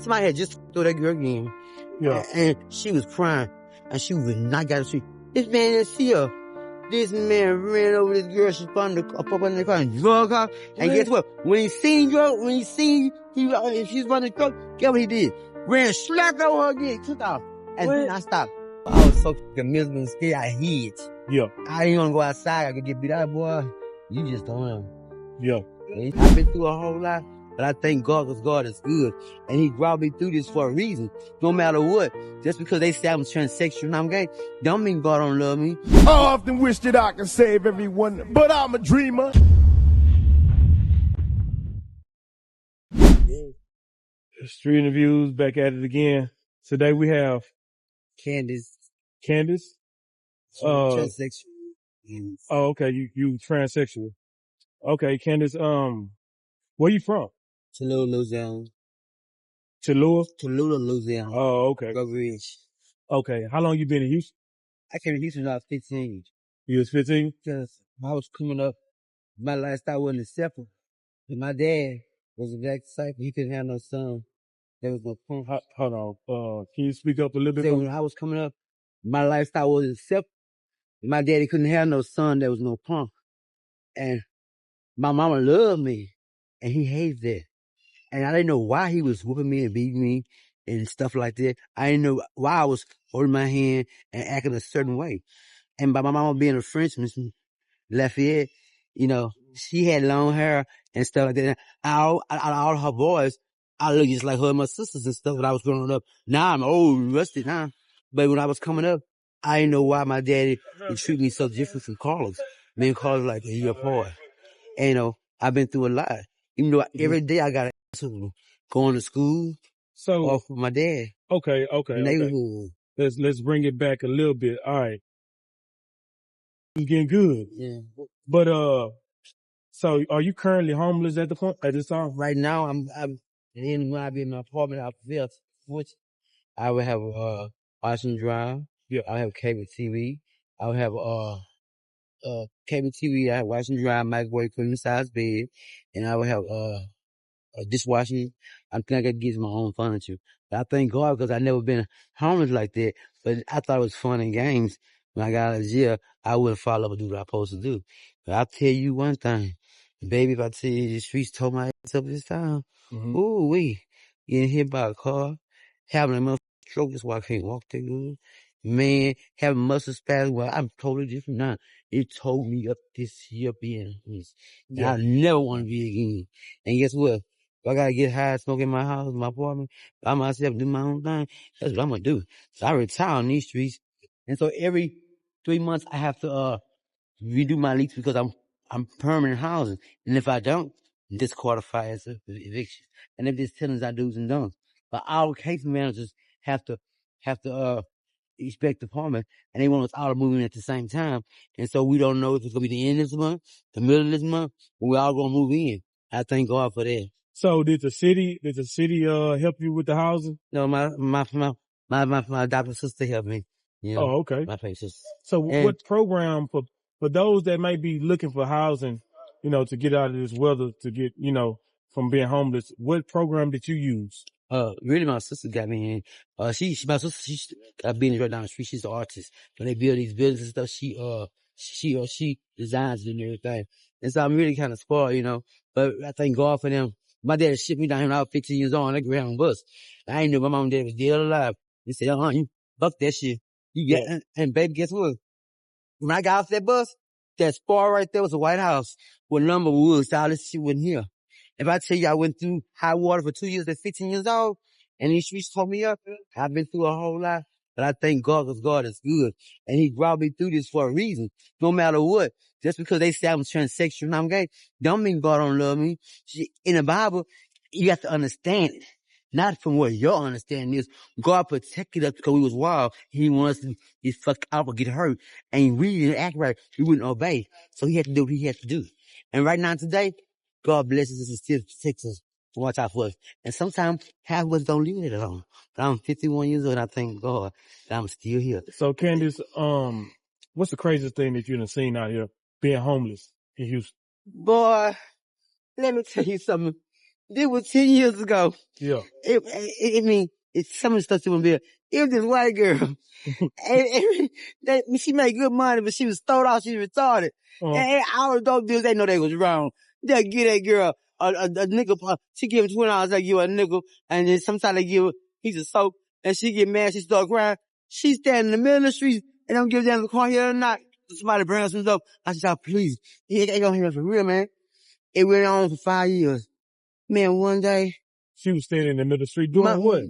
somebody had just threw that girl again. Yeah. And she was crying. And she would not get the street. This man didn't see her. This man ran over this girl. She found up under the car and drug her. And guess what? When he seen she was running the truck, guess what he did? Ran, slapped over her again, took off. And then I stopped. I was so fucking miserable and scared. I hid. Yeah. I didn't want to go outside. I could get beat out, boy. You just don't know. Yeah. I've been through a whole lot, but I thank God because God is good. And he brought me through this for a reason. No matter what. Just because they say I'm transsexual and I'm gay, don't mean God don't love me. I often wish that I could save everyone, but I'm a dreamer. Street interviews, back at it again. Today we have Candace. Candace. Transsexual. Oh, okay. You transsexual. Okay, Candace. Where you from? Tallulah, Louisiana. Tallulah, Louisiana. Oh, okay. Go Ridge. Okay. How long you been in Houston? I came to Houston when I was 15. You was 15? Because I was coming up, my lifestyle wasn't acceptable. And my dad was a black disciple. He couldn't have no son. There was no punk. Hold on. Can you speak up a little bit? So when I was coming up, my lifestyle wasn't acceptable. My daddy couldn't have no son. There was no punk. And my mama loved me. And he hated that. And I didn't know why he was whooping me and beating me and stuff like that. I didn't know why I was holding my hand and acting a certain way. And by my mama being a Frenchman, Lafayette, you know, she had long hair and stuff like that. Out of all her boys, I looked just like her and my sisters and stuff when I was growing up. Now I'm old, rusty now. But when I was coming up, I didn't know why my daddy would treat me so different from Carlos. Me and Carlos like a year apart. And, you know, I've been through a lot. Even though every day I got to going to school or for my dad. Okay. Neighborhood. Let's bring it back a little bit. All right. It's getting good. Yeah. But, so are you currently homeless at this time? Right now, I'm when I be in my apartment out there, which I would have washing drive. Yeah. I would have cable TV. I would have cable TV. I have washing drive, microwave, queen size bed, and I would have dishwashing. I think I got to get my own furniture. But I thank God because I never been homeless like that. But I thought it was fun and games. When I got out of jail, I wouldn't follow up and do what I was supposed to do. But I'll tell you one thing. Baby, if I tell you the streets tore my ass up this time, ooh wee. Getting hit by a car, having a motherfucking stroke, that's why I can't walk that good. Man, having muscle spasms, well, I'm totally different now. It tore me up this here being homeless. Yeah. I never want to be again. And guess what? If I gotta get high, smoke in my house, my apartment, by myself, do my own thing, that's what I'm gonna do. So I retire on these streets. And so every 3 months I have to redo my lease because I'm permanent housing. And if I don't, disqualify as eviction. And if there's tenants, I do's and don'ts. But our case managers have to inspect the apartment, and they want us all to move in at the same time. And so we don't know if it's gonna be the end of this month, the middle of this month, but we're all gonna move in. I thank God for that. So did the city help you with the housing? No, my adopted sister helped me. You know, oh, okay. My sister. So what program for those that may be looking for housing, you know, to get out of this weather, to get, you know, from being homeless, what program did you use? Really my sister got me in. My sister, she's got business right down the street. She's an artist. When they build these buildings and stuff, she designs it and everything. And so I'm really kind of spoiled, you know, but I thank God for them. My dad shipped me down here when I was 15 years old on that Greyhound bus. I ain't know my mom and dad was dead or alive. They said, you fuck that shit. You get, and baby, guess what? When I got off that bus, that spar right there was a White House with lumber woods. All this shit wasn't here. If I tell you I went through high water for 2 years at 15 years old, and these streets tore me up, I've been through a whole lot. But I thank God because God is good. And he brought me through this for a reason. No matter what. Just because they say I'm transsexual and I'm gay, don't mean God don't love me. In the Bible, you have to understand it. Not from what your understanding is. God protected us because we was wild. He didn't want us to get fucked up or get hurt. And we didn't act right. We wouldn't obey. So he had to do what he had to do. And right now today, God blesses us and still protects us to watch out for us. And sometimes half of us don't leave it alone. But I'm 51 years old and I thank God that I'm still here. So Candace, what's the craziest thing that you done seen out here being homeless in Houston? Boy, let me tell you something. This was 10 years ago. Yeah. I mean, it's some of the stuff she wouldn't be. It was this white girl. She made good money, but she was throwed out. She was retarded. And all the dope dealers, they know they was wrong. They'll give that girl a nickel. She give him $20, they give her a nickel. And then sometimes they give her a piece of soap. And she get mad, she start crying. She stand in the middle of the street and don't give a damn if the car here or not. Somebody bring her some dope. I said, please. He ain't gonna hear us for real, man. It went on for 5 years. Man, one day. She was standing in the middle of the street doing what?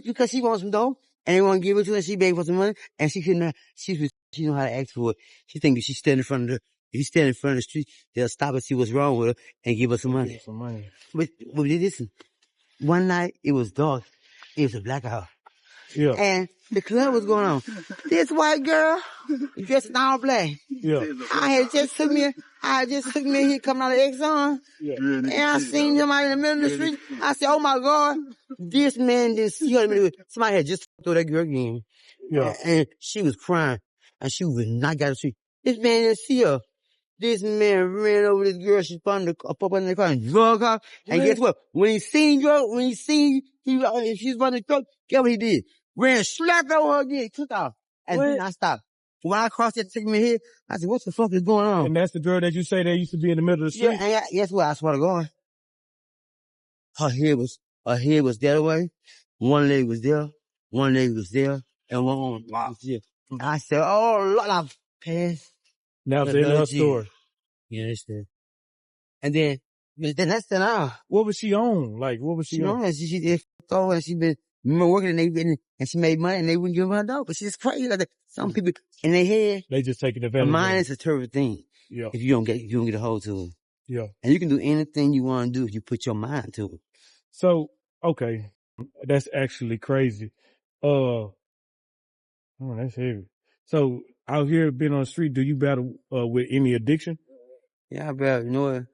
Because she wants some dough. And they want to give it to her. She begged for some money. And she couldn't, she know how to ask for it. She think if she stand in front of if you stand in front of the street, they'll stop and see what's wrong with her and give her some money. But listen, one night it was dark. It was a blackout. Yeah. And the club was going on. This white girl, dressed in all black. Yeah. I just took me here coming out of Exxon. Yeah. And I seen somebody in the middle of the street. I said, oh my God, this man didn't see her. Somebody had just thrown that girl again. Yeah. And she was crying. And she would not get the street. This man didn't see her. This man ran over this girl. She found up under the car and drug her. And guess what? When he seen she was running the truck, guess what he did? Ran, slapped over her again, took off. And then I stopped. When I crossed that, taking me here, I said, what the fuck is going on? And that's the girl that you say that used to be in the middle of the street? Yeah, and guess what? I swear to God. Her head was that way. One leg was there. One leg was there. And one arm was there. I said, oh, Lord, I passed. Now it's the end of her story. You understand? And then that's the now. What was she on? Like, what was she on? She did go and she been working and she made money and they wouldn't give her a dog. But she's crazy like that. Some people in their head. They just taking advantage. The mind is a terrible thing. Yeah. If you don't get a hold to it. Yeah. And you can do anything you want to do if you put your mind to it. So, okay. That's actually crazy. Oh, that's heavy. So out here being on the street, do you battle with any addiction? Yeah, I battle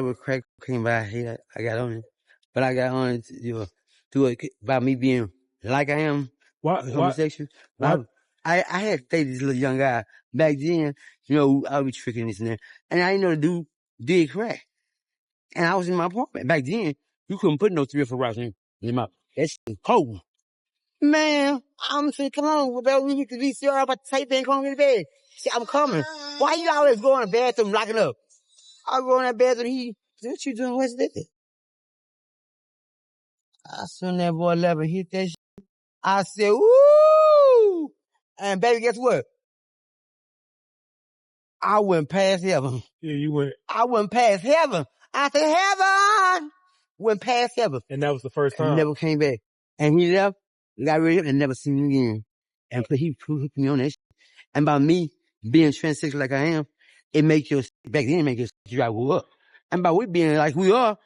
with crack cocaine, but I got on it. But I got on it, through it by me being like I am. Homosexual. Why? I had dated this little young guy back then, I would be tricking this and that. And I didn't know the dude did crack. And I was in my apartment. Back then, you couldn't put no 3 or 4 rocks in my, that shit was cold. Man, I'm saying, come on, baby, we need to be serious about the tape and come to the bed. See, I'm coming. Why you always go in the bathroom locking up? I go in that bathroom, he said, what you doing? What's this? I seen that boy level hit that shit. I said, woo! And baby, guess what? I went past heaven. Yeah, you went. I went past heaven. I said, heaven! Went past heaven. And that was the first time? And never came back. And he left, got rid of it, and never seen me again. And he hooked me on that shit. And by me being transsexual like I am, it makes you, back then, it makes you drive up. And by we being like we are,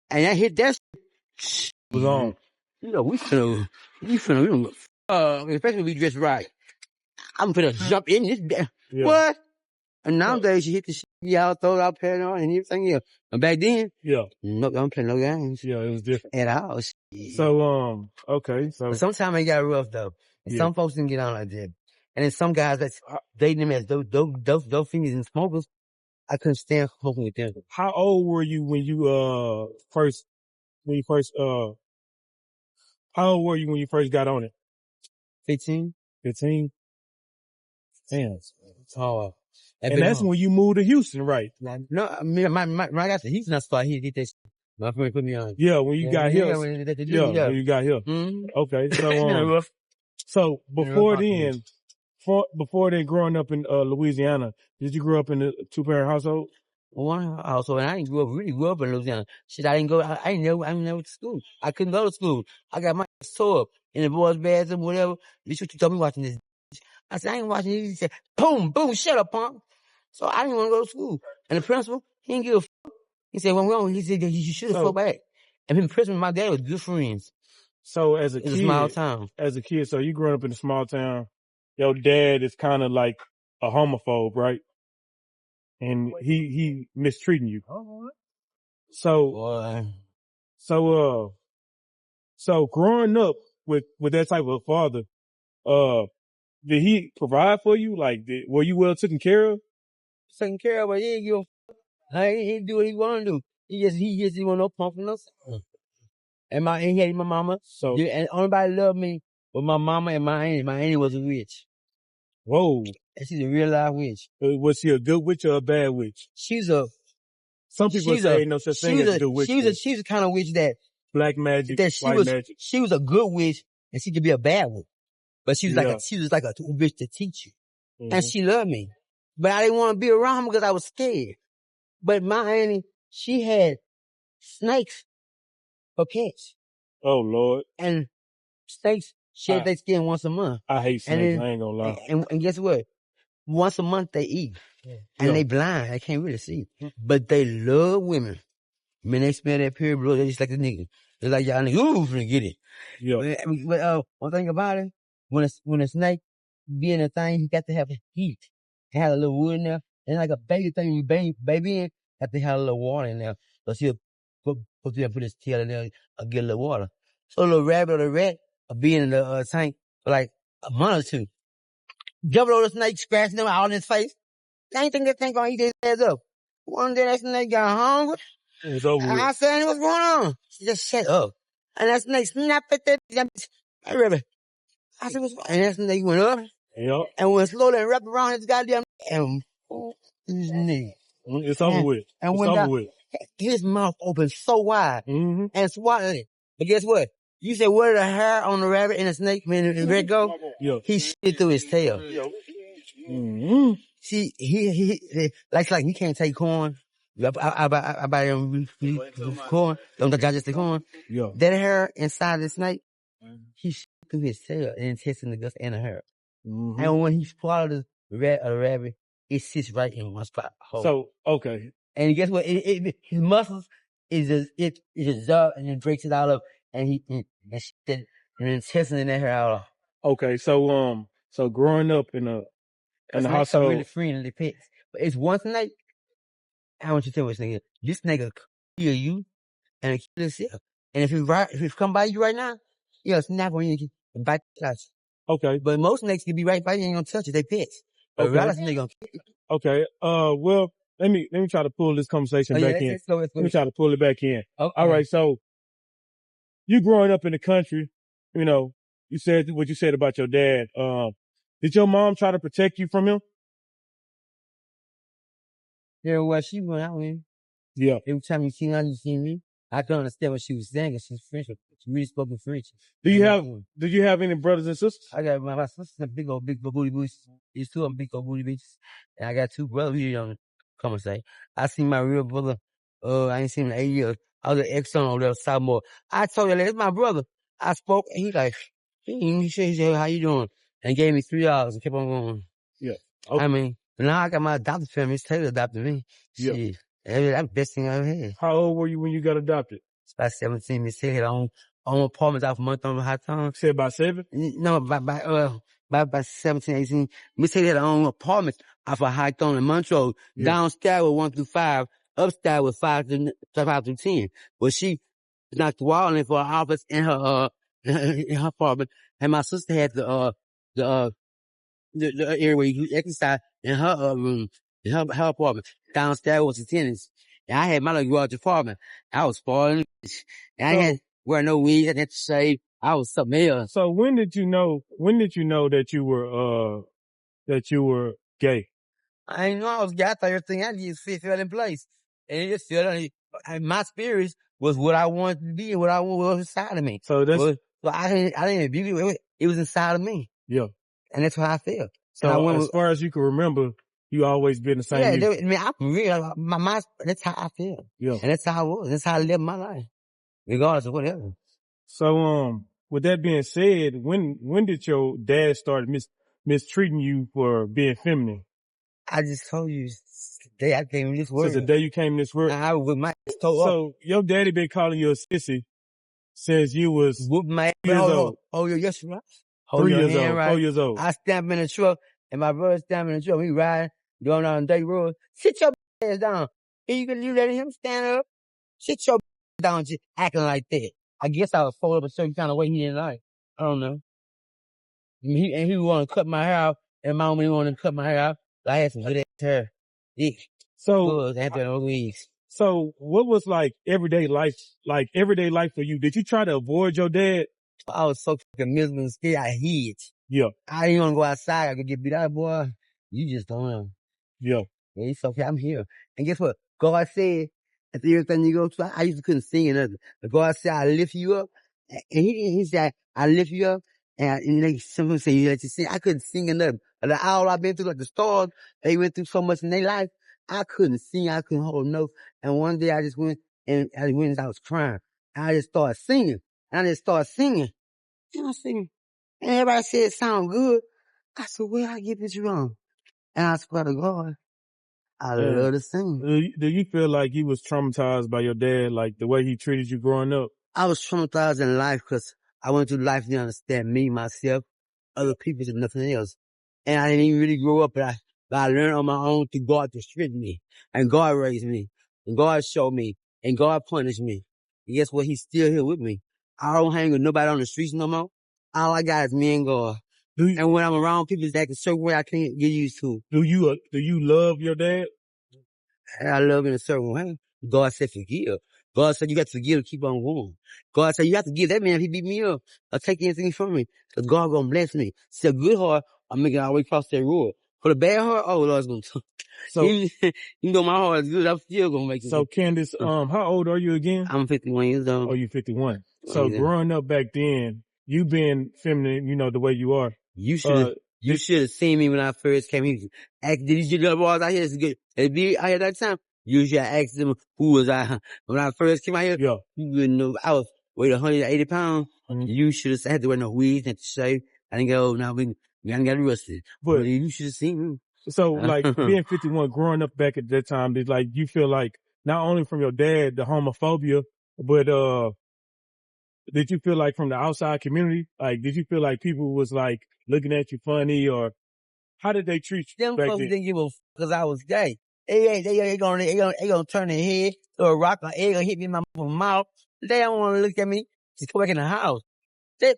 and I hit that shit. Was on. We finna, especially if we dress right. I'm finna jump in this. Yeah. What? And nowadays, you hit the shit, y'all throw out paranoid and everything else. And back then, nope, don't play no games. Yeah, it was different. At all. So, okay, so. But sometimes it got rough though. And some folks didn't get on like that. And then some guys that's dating them as those females and smokers, I couldn't stand smoking with them. How old were you when you first got on it? 15. 15? Damn. It's hard. And that's when you moved to Houston, right? No, I mean, when I got to Houston, I started he did that shit. My friend put me on. Yeah, when you got here. When you got here. Mm-hmm. Okay, so before then, growing up in Louisiana, did you grow up in a 2-parent household? One household, and I didn't really grow up in Louisiana. Shit, I didn't never to school. I couldn't go to school. I got my tore up in the boys' bathroom, whatever. Bitch, what you told me watching this? I said, I ain't watching this. He said, boom, boom, shut up, punk. So I didn't want to go to school. And the principal, he didn't give a fuck. He said, he said, you should have fought back. And the principal and my dad was good friends. So as a kid, in a small town. So you grew up in a small town. Your dad is kind of like a homophobe, right? And he mistreating you. So growing up with that type of father, did he provide for you? Like, were you well taken care of? Taken care of, but he didn't give a fuck. He do what he wanted to do. He just didn't want no pump from no son. And he hated my mama. So, Yeah, and everybody loved me was my mama and my auntie. My auntie was a witch. whoa. And she's a real live witch. Was she a good witch or a bad witch? Some people say ain't no such thing as a good witch. She's the kind of witch that black magic, white magic. She was a good witch and she could be a bad one. But she was like a witch to teach you. Mm-hmm. And she loved me. But I didn't want to be around her because I was scared. But my auntie, she had snakes for pets. Oh, Lord. And snakes shed their skin once a month. I hate snakes, I ain't gonna lie. And guess what? Once a month they eat. And they blind. They can't really see. But they love women. When they smell that period blood, they just like the nigga. They're like, y'all niggas, ooh, finna get it. Yeah. But one thing about it, when a snake be in a thing, he got to have heat. It had a little wood in there. And like a baby thing, you baby in, have to have a little water in there. So she'll put his tail in there and get a little water. So a little rabbit or the rat will be in the tank for like a month or two. Jumping over the snake, scratching him out in his face. They ain't think that thing gonna eat his ass up. One day that snake got hungry. It's over with. I said, what's going on? She just shut up. And that snake snapped at that rabbit. I said, what's going on? And that snake went up. Yep. And went slowly and wrapped around his goddamn and his knee. It's over with. And it's when over with. His mouth opened so wide and swallowed it. But guess what? You said, where did the hair on the rabbit and the snake when the red go? Yeah. He shit through his tail. Mm-hmm. See, he like he can't take corn. I buy him corn. Don't digest the corn. Yeah. That hair inside the snake, he shit through his tail and intestine, the guts, and the hair. Mm-hmm. And when he swallowed the rabbit, it sits right in one spot. So, okay. And guess what? His muscles is just up and it breaks it out of, and shit and intestine in that hair out of. Okay, so growing up in the household, really friendly pets, but it's one snake. I want you to tell me this nigga. This nigga kill you and kill himself. And if he come by you right now, he'll snap on you and bite the touch. Okay. But most snakes can be right by you, ain't gonna touch it. They pets. But okay. Snake gonna kill you. Okay. Well, let me try to pull this conversation back in. Let me try to pull it back in. Okay. All right. So you growing up in the country, you know, you said what you said about your dad. Did your mom try to protect you from him? Yeah, well, she went out with. Yeah. Every time you see me, I couldn't understand what she was saying because she's French. She really spoke in French. Did you have any brothers and sisters? I got my sister's a big booty boots. These two are big old booty boots. And I got two brothers. We don't come and say. I seen my real brother. I ain't seen him in 8 years. I was an ex-son over there, sophomore. I told you, it's my brother. I spoke and he like, he said, how you doing? And gave me $3 and kept on going. Yeah. Okay. I mean, now I got my adopted family. It's Taylor adopted me. Yeah. Shit. That's the best thing I ever had. How old were you when you got adopted? It's about 17. Miss Taylor had own apartments out for month on High Town. Said about 7? No, by 17, 18. Miss Taylor had her own apartments off of High Town in Montrose. Yeah. Downstairs was 1 through 5. Upstairs was 5 through 10. But she knocked the wall in for her office in her apartment. And my sister had the area where you exercise in her room, in her apartment. Downstairs was the tennis. And I had my little garage apartment. I was spoiling. And I had wear no weed. I had to shave. I was something else. So when did you know that you were gay? I didn't know I was gay. I thought everything I just fell in place. And it just fell. My spirit was what I wanted to be and what I was inside of me. So I didn't abuse it. It was inside of me. Yeah. And that's how I feel. So as far as you can remember, you always been the same. Yeah, I mean, I'm real. That's how I feel. Yeah. And that's how I was. That's how I lived my life. Regardless of whatever. So, with that being said, when did your dad start mistreating you for being feminine? I just told you the day I came in this world. Since the day you came in this world? I was with my toe up. So, your daddy been calling you a sissy since you was whooping my 3 years old. Oh, yes, right. 3 years old, right. 4 years old. I stamp in the truck, and my brother stamp in the truck. We riding, going down the day road. Sit your ass down. You letting him stand up? Sit your down, just acting like that. I guess I was folded up a certain kind of way he didn't like. I don't know. And he wanted to cut my hair out, and my mom wanted to cut my hair out. I had some good ass hair. Yeah. So, after those weeks. So what was like everyday life for you? Did you try to avoid your dad? I was so fucking miserable and scared. I hid. Yeah. I didn't want to go outside. I could get beat out, boy. You just don't know. Yeah. Yeah, it's okay. I'm here. And guess what? God said, at everything you go through, I used to couldn't sing or nothing. But God said, I lift you up. And he said, I lift you up. And like someone say, you let you sing. I couldn't sing or nothing. Like all I've been through, like the stars, they went through so much in their life. I couldn't sing. I couldn't hold notes. And one day I just went and I was crying. I just started singing. And I just started singing. And I was singing. And everybody said it sounded good. I said, where I get this wrong? And I swear to God, I love to sing. Do you feel like you was traumatized by your dad, like the way he treated you growing up? I was traumatized in life because I went through life to understand me, myself, other people, and nothing else. And I didn't even really grow up, but I learned on my own through God to strengthen me. And God raised me. And God showed me. And God punished me. And guess what? He's still here with me. I don't hang with nobody on the streets no more. All I got is me and God. And when I'm around people that a certain way I can't get used to. Do you love your dad? And I love in a certain way. God said forgive. God said you got to forgive and keep on going. God said you have to give that man if he beat me up or take anything from me. Because God gonna bless me. See, a good heart, I'm making all the way across that road. For the bad heart, oh Lord's gonna so even though my heart is good, I'm still gonna make it. So Candace, how old are you again? I'm 51 years old. Oh, you 51. So growing up back then, you being feminine, the way you are. You should have seen me when I first came here. Did you get the boys out here? It's good. I had that time. You should have asked them who was I. When I first came out here, yeah. You wouldn't know. I was weighed 180 pounds. Mm-hmm. You should have had to wear no weeds and to shave. I didn't go, now we got arrested. But you should have seen me. So like being 51, growing up back at that time, did like you feel like not only from your dad, the homophobia, but did you feel like from the outside community? Like, did you feel like people was like looking at you funny, or how did they treat you? Them folks didn't give a because I was gay. They gonna turn their head to a rock, or they gonna hit me in my mouth. They don't want to look at me. Just go back in the house. Back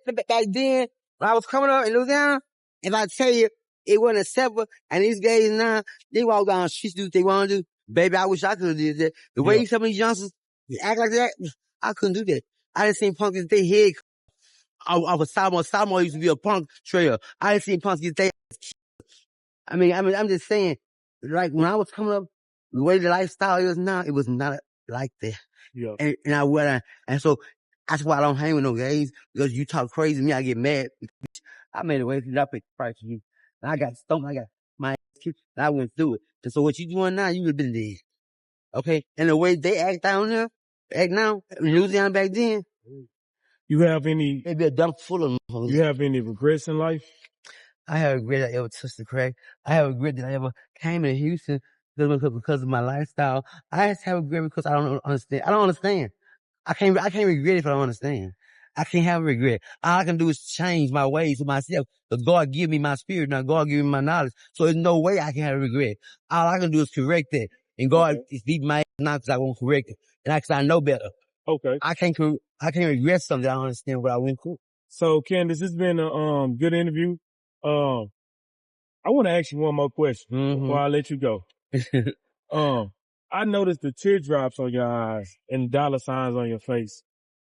then, when I was coming up in Louisiana, if I tell you it wasn't acceptable, and these guys now, they walk down the streets, do what they want to do. Baby, I wish I could have did that. The way some of these youngsters act like that, I couldn't do that. I didn't see punks get their head off of Sophomore. Sophomore used to be a punk trail. I didn't see punks get their I mean, I'm just saying, like when I was coming up, the way the lifestyle is now, it was not like that. Yeah. And so that's why I don't hang with no gays, because you talk crazy to me, I get mad. I made a way to up the price for you. And I got stoned, I got my kicked, and I went through it. And so what you doing now, you would have been dead. Okay? And the way they act down there, act now, in Louisiana back then. You have any? They be a dump full of them. You have any regrets in life? I have regret that I ever touched the crack. I have regret that I ever came to Houston because of my lifestyle. I just have regret because I don't understand. I don't understand. I can't regret if I don't understand. I can't have regret. All I can do is change my ways to myself. Because God give me my spirit now. God give me my knowledge. So there's no way I can have regret. All I can do is correct that. And God is beating my ass now because I won't correct it. And because I know better. Okay. I can't regret something that I don't understand what I went through. So Candace, it's been a good interview. I want to ask you one more question before I let you go. I noticed the teardrops on your eyes and dollar signs on your face.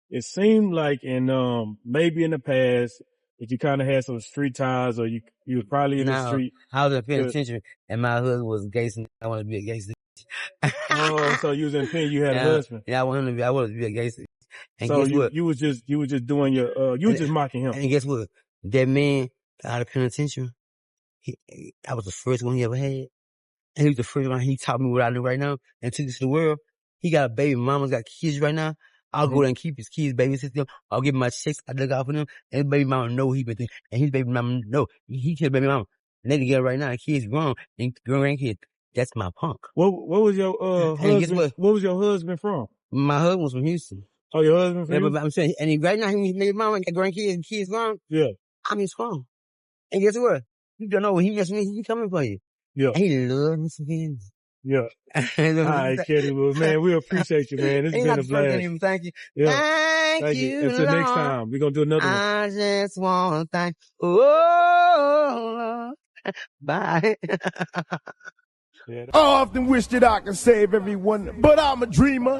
It seemed like maybe in the past that you kind of had some street ties, or you were probably in the street. I was paying attention, and my husband was gangster. I wanted to be a gangster. Oh, so you was in pain. You had a husband. Yeah, I wanted to be a gangster. And so guess what? You was just doing your you was just mocking him. And guess what? That man out of penitentiary, I was the first one he ever had. And he was the first one. He taught me what I know right now and took this to the world. He got a baby mama's got kids right now. I'll go there and keep his kids, babysit them. I'll give him my checks. I look out for them. And his baby mama know he been through. And his baby mama know he killed baby mama. And they together right now. Kids grown and grandkids. That's my punk. What was your husband? What was your husband from? My husband was from Houston. Oh, your husband from Houston? But I'm saying, and right now he's baby mama and got grandkids and kids grown. Yeah. I'm his grown. And guess what? You don't know when he messing with me, he coming for you. Yeah. And he loves me some kids. Yeah. All right, Kenny. Well, man, we appreciate you, man. It's been a blast. Thank you. Yeah. Thank you. Until next time, we're going to do another one. I just want to thank, oh, Lord. Bye. Yeah. I often wish that I could save everyone, but I'm a dreamer.